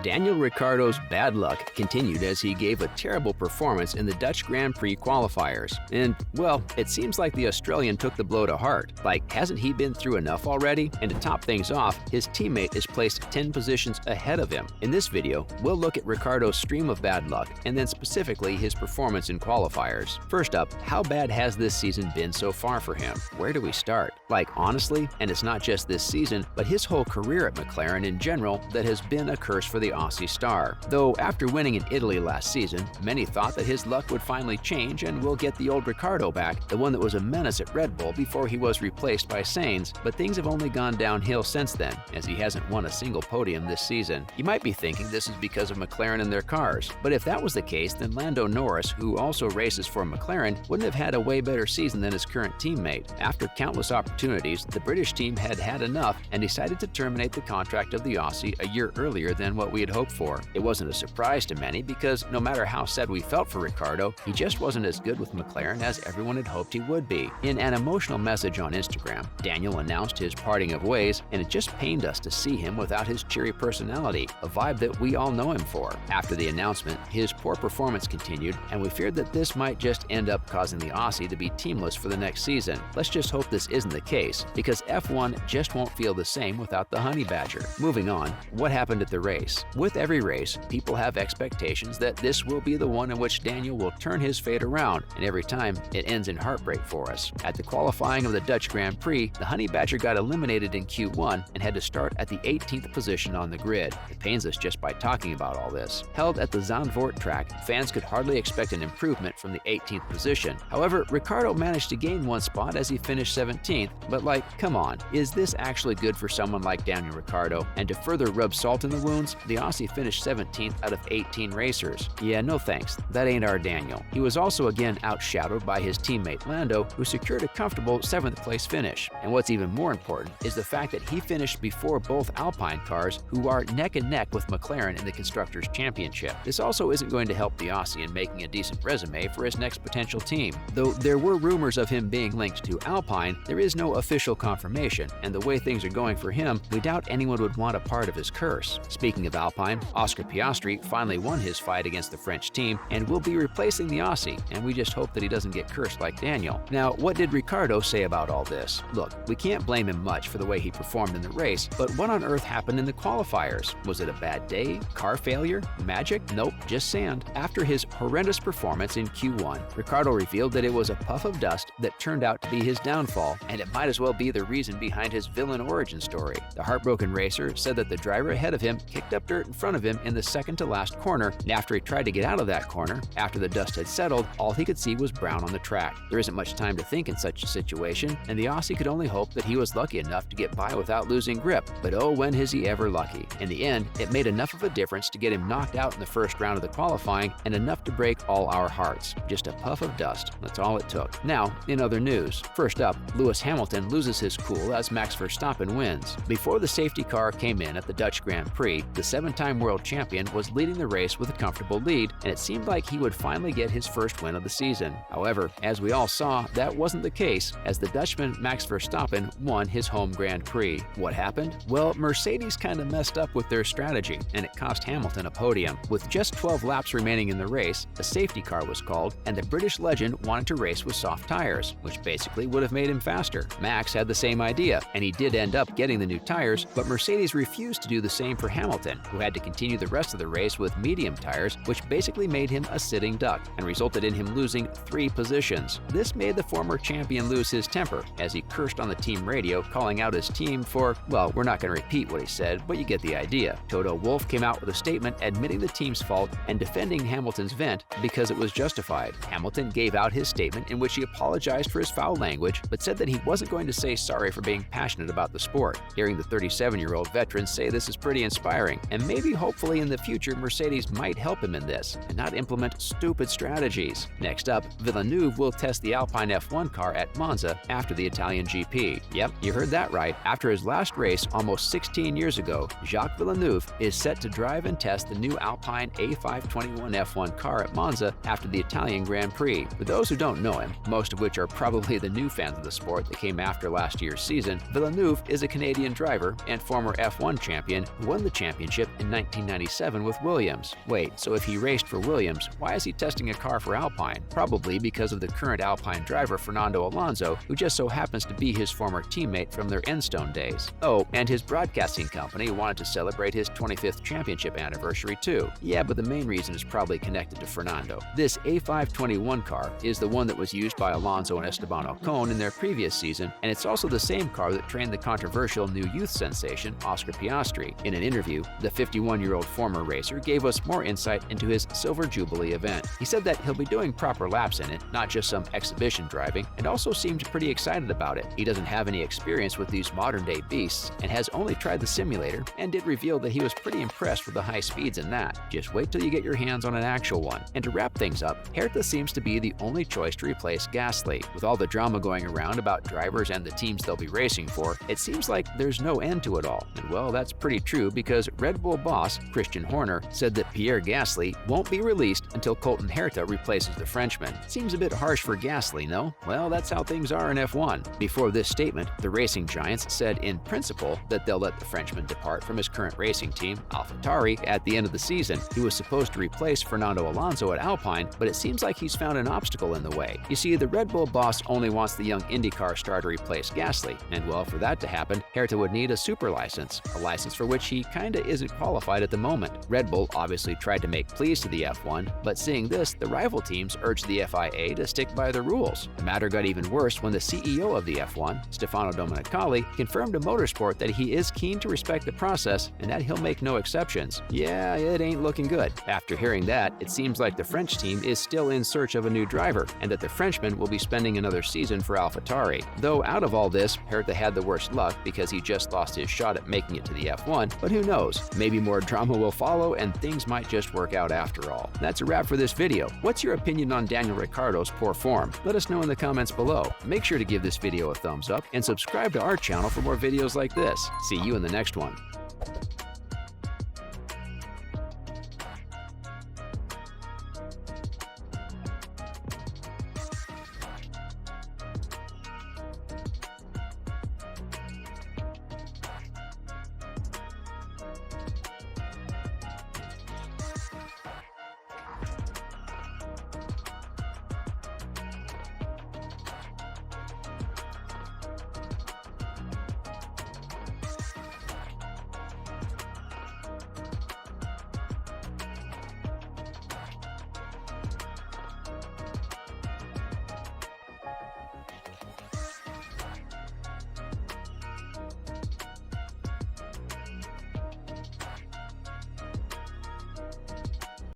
Daniel Ricciardo's bad luck continued as he gave a terrible performance in the Dutch Grand Prix qualifiers. And, well, it seems like the Australian took the blow to heart. Like, hasn't he been through enough already? And to top things off, his teammate is placed 10 positions ahead of him. In this video, we'll look at Ricciardo's stream of bad luck, and then specifically his performance in qualifiers. First up, how bad has this season been so far for him? Where do we start? Like, honestly, and it's not just this season, but his whole career at McLaren in general that has been a curse for the Aussie star. Though after winning in Italy last season, many thought that his luck would finally change and we'll get the old Ricciardo back, the one that was a menace at Red Bull before he was replaced by Sainz, but things have only gone downhill since then, as he hasn't won a single podium this season. You might be thinking this is because of McLaren and their cars, but if that was the case, then Lando Norris, who also races for McLaren, wouldn't have had a way better season than his current teammate. After countless opportunities, the British team had had enough and decided to terminate the contract of the Aussie a year earlier than what we had hoped for. It wasn't a surprise to many because no matter how sad we felt for Ricciardo, he just wasn't as good with McLaren as everyone had hoped he would be. In an emotional message on Instagram, Daniel announced his parting of ways, and it just pained us to see him without his cheery personality, a vibe that we all know him for. After the announcement, his poor performance continued, and we feared that this might just end up causing the Aussie to be teamless for the next season. Let's just hope this isn't the case, because F1 just won't feel the same without the Honey Badger. Moving on, what happened at the race? With every race, people have expectations that this will be the one in which Daniel will turn his fate around, and every time it ends in heartbreak for us. At the qualifying of the Dutch Grand Prix, the Honey Badger got eliminated in Q1 and had to start at the 18th position on the grid. It pains us just by talking about all this. Held at the Zandvoort track, fans could hardly expect an improvement from the 18th position. However, Ricciardo managed to gain one spot as he finished 17th, but like, come on, is this actually good for someone like Daniel Ricciardo? And to further rub salt in the wounds, the Aussie finished 17th out of 18 racers. Yeah, no thanks, that ain't our Daniel. He was also again outshadowed by his teammate Lando, who secured a comfortable 7th place finish. And what's even more important is the fact that he finished before both Alpine cars, who are neck and neck with McLaren in the Constructors' Championship. This also isn't going to help the Aussie in making a decent resume for his next potential team. Though there were rumors of him being linked to Alpine, there is no official confirmation, and the way things are going for him, we doubt anyone would want a part of his curse. Speaking of Alpine, Oscar Piastri finally won his fight against the French team and will be replacing the Aussie, and we just hope that he doesn't get cursed like Daniel. Now, what did Ricciardo say about all this? Look, we can't blame him much for the way he performed in the race, but what on earth happened in the qualifiers? Was it a bad day? Car failure? Magic? Nope, just sand. After his horrendous performance in Q1, Ricciardo revealed that it was a puff of dust that turned out to be his downfall, and it might as well be the reason behind his villain origin story. The heartbroken racer said that the driver ahead of him kicked up dirt in front of him in the second to last corner, and after he tried to get out of that corner, after the dust had settled, all he could see was brown on the track. There isn't much time to think in such a situation, and the Aussie could only hope that he was lucky enough to get by without losing grip. But oh, when is he ever lucky? In the end, it made enough of a difference to get him knocked out in the first round of the qualifying, and enough to break all our hearts. Just a puff of dust, that's all it took. Now, in other news. First up, Lewis Hamilton loses his cool as Max Verstappen wins. Before the safety car came in at the Dutch Grand Prix, the 7-time world champion was leading the race with a comfortable lead, and it seemed like he would finally get his first win of the season. However, as we all saw, that wasn't the case, as the Dutchman Max Verstappen won his home Grand Prix. What happened? Well, Mercedes kinda messed up with their strategy, and it cost Hamilton a podium. With just 12 laps remaining in the race, a safety car was called, and the British legend wanted to race with soft tires, which basically would have made him faster. Max had the same idea, and he did end up getting the new tires, but Mercedes refused to do the same for Hamilton, who had to continue the rest of the race with medium tires, which basically made him a sitting duck and resulted in him losing 3 positions. This made the former champion lose his temper, as he cursed on the team radio, calling out his team for, well, we're not going to repeat what he said, but you get the idea. Toto Wolff came out with a statement admitting the team's fault and defending Hamilton's vent because it was justified. Hamilton gave out his statement in which he apologized for his foul language, but said that he wasn't going to say sorry for being passionate about the sport. Hearing the 37-year-old veteran say this is pretty inspiring, and maybe hopefully in the future Mercedes might help him in this, and not implement stupid strategies. Next up, Villeneuve will test the Alpine F1 car at Monza after the Italian GP. Yep, you heard that right. After his last race almost 16 years ago, Jacques Villeneuve is set to drive and test the new Alpine A521 F1 car at Monza after the Italian Grand Prix. For those who don't know him, most of which are probably the new fans of the sport that came after last year's season, Villeneuve is a Canadian driver and former F1 champion who won the championship in 1997 with Williams. Wait, so if he raced for Williams, why is he testing a car for Alpine? Probably because of the current Alpine driver Fernando Alonso, who just so happens to be his former teammate from their Enstone days. Oh, and his broadcasting company wanted to celebrate his 25th championship anniversary too. Yeah, but the main reason is probably connected to Fernando. This A521 car is the one that was used by Alonso and Esteban Ocon in their previous season, and it's also the same car that trained the controversial new youth sensation Oscar Piastri. In an interview, the 51-year-old former racer gave us more insight into his Silver Jubilee event. He said that he'll be doing proper laps in it, not just some exhibition driving, and also seemed pretty excited about it. He doesn't have any experience with these modern-day beasts and has only tried the simulator, and did reveal that he was pretty impressed with the high speeds in that. Just wait till you get your hands on an actual one. And to wrap things up, Herta seems to be the only choice to replace Gasly. With all the drama going around about drivers and the teams they'll be racing for, it seems like there's no end to it all. And well, that's pretty true because Red Bull boss Christian Horner said that Pierre Gasly won't be released until Colton Herta replaces the Frenchman. Seems a bit harsh for Gasly, no? Well, that's how things are in F1. Before this statement, the racing giants said in principle that they'll let the Frenchman depart from his current racing team, AlphaTauri, at the end of the season. He was supposed to replace Fernando Alonso at Alpine, but it seems like he's found an obstacle in the way. You see, the Red Bull boss only wants the young IndyCar star to replace Gasly, and well, for that to happen, Herta would need a super license, a license for which he kinda isn't qualified at the moment. Red Bull obviously tried to make pleas to the F1, but seeing this, the rival teams urged the FIA to stick by the rules. The matter got even worse when the CEO of the F1, Stefano Domenicali, confirmed to Motorsport that he is keen to respect the process and that he'll make no exceptions. Yeah, it ain't looking good. After hearing that, it seems like the French team is still in search of a new driver, and that the Frenchman will be spending another season for AlphaTauri. Though out of all this, Herta had the worst luck because he just lost his shot at making it to the F1, but who knows? Maybe more drama will follow and things might just work out after all. That's a wrap for this video. What's your opinion on Daniel Ricciardo's poor form? Let us know in the comments below. Make sure to give this video a thumbs up and subscribe to our channel for more videos like this. See you in the next one.